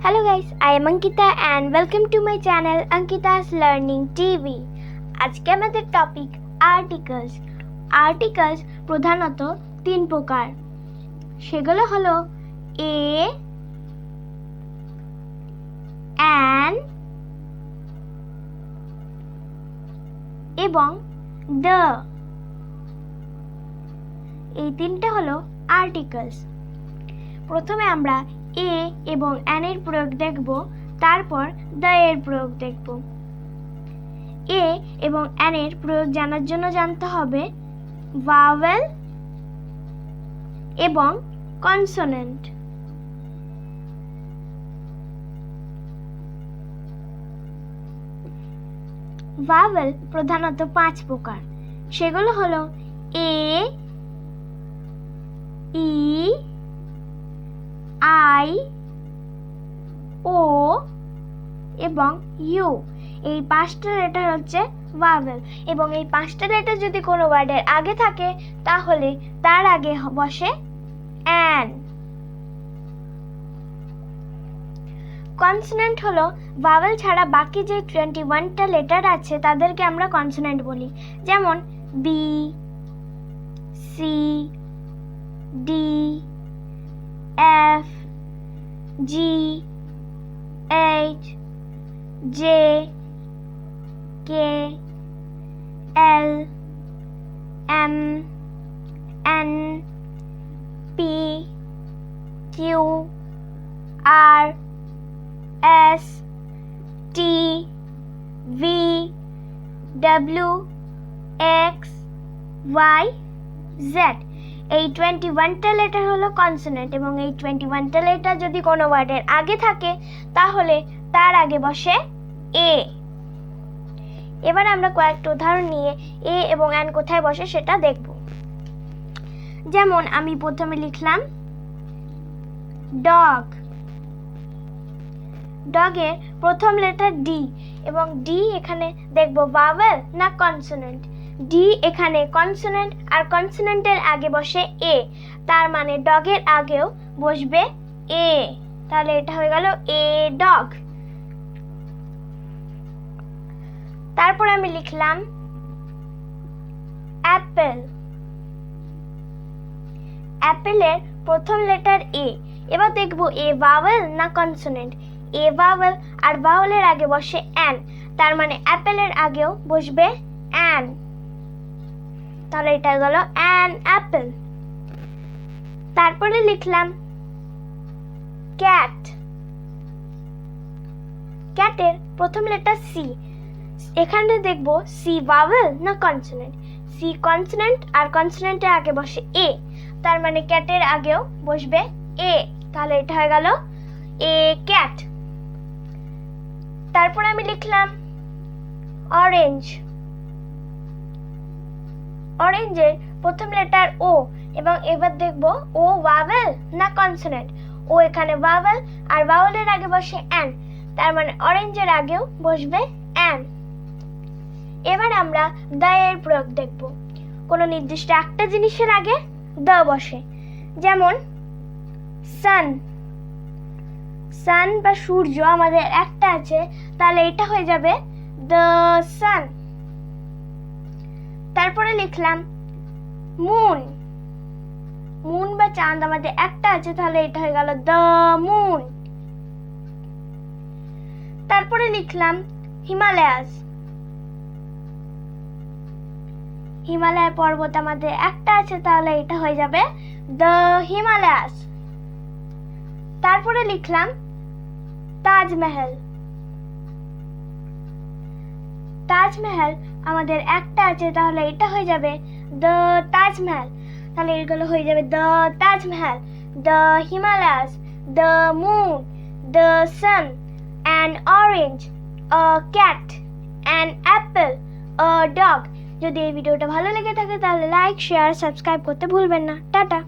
Hello guys, I am Ankita and welcome to my channel Ankita's Learning TV. আজকে আমাদের topic articles. Articles প্রধানত তিন প্রকার। সেগুলো হলো এ, অ্যান এবং দ্য। এই তিনটে হলো আর্টিকেলস। প্রথমে আমরা এ এবং অ্যান এর প্রয়োগ দেখব, তারপর দ্য এর প্রয়োগ দেখব। এ এবং অ্যান এর প্রয়োগ জানার জন্য জানতে হবে ভাওয়েল এবং কনসোনেন্ট। ভাওয়েল প্রধানত 5 প্রকার। সেগুলো হলো এ, ই, আই, ও এবং ইউ। এই 5টা লেটার হচ্ছে ভাওয়েল এবং এই 5টা লেটার যদি কোনো ওয়ার্ডের আগে থাকে তাহলে তার আগে বসে অ্যান। কনসোনেন্ট হলো ভাওয়েল ছাড়া বাকি যে 21টা লেটার আছে তাদেরকে আমরা কনসোনেন্ট বলি, যেমন B, C, D, F, G, H, J, K, L, M, N, P, Q, R, S, T, V, W, X, Y, Z. এই 21টা লেটার হলো কনসোনেন্ট এবং এই 21টা লেটার যদি কোনো ওয়ার্ডের আগে থাকে তাহলে তার আগে বসে এ। এবার আমরা কয়েকটা উদাহরণ নিয়ে এ এবং অ্যান কোথায় বসে সেটা দেখব। যেমন আমি প্রথমে লিখলাম ডগ। ডগের প্রথম লেটার ডি এবং ডি এখানে দেখব ভাওয়েল না কনসোনেন্ট। ডি এখানে কনসোনেন্ট আর কনসোনেন্টের আগে বসে এ, তার মানে ডগের আগেও বসবে এ, তাহলে এটা হয়ে গেল এ ডগ। তারপর আমি লিখলাম অ্যাপেল। অ্যাপেলের প্রথম লেটার এ। এবার দেখব এ ভাওয়েল না কনসোনেন্ট। এ ভাওয়েল আর ভাওয়েলের আগে বসে অ্যান, তার মানে অ্যাপেলের আগেও বসবে অ্যান, তাহলে এটা গেল অ্যান অ্যাপেল। তারপরে লিখলাম ক্যাট। ক্যাটের প্রথম লেটার সি। এখানে দেখব সি ভাওয়েল না কনসোনেন্ট। সি কনসোনেন্ট আর কনসোনেন্টের আগে বসে এ, তার মানে ক্যাটের আগেও বসবে এ, তাহলে এটা হয়ে গেল এ ক্যাট। তারপর আমি লিখলাম অরেঞ্জ। অরেঞ্জের প্রথম লেটার ও এবং এবার দেখব ও ভাওয়েল না কনসোনেন্ট। ও এখানে ভাওয়েল আর ভাওয়েলের আগে বসে অ্যান, তার মানে অরেঞ্জের আগেও বসবে অ্যান। এবার আমরা দ্য এর প্রয়োগ দেখব। কোনো নির্দিষ্ট একটা জিনিসের আগে দ্য বসে, যেমন সান। সান বা সূর্য আমাদের একটা আছে, তাহলে এটা হয়ে যাবে দ্য সান। তারপরে লিখলাম মুন। মুন বা চাঁদ আমাদের একটা আছে, তাহলে এটা হয়ে গেল দ্য মুন। তারপরে লিখলাম হিমালয়াস। হিমালয় পর্বত আমাদের একটা আছে, তাহলে এটা হয়ে যাবে দ্য হিমালয়াস। তারপরে লিখলাম তাজমহল। তাজমহল আমাদের একটা আছে, তাহলে এটা হয়ে যাবে দ্য তাজমহল, তাহলে এগুলো হয়ে যাবে the Taj Mahal, the Himalayas, the moon, the sun, an orange, a cat, an Apple, a dog. যদি এই ভিডিওটা ভালো লেগে থাকে তাহলে লাইক, শেয়ার, সাবস্ক্রাইব করতে ভুলবেন না। টাটা।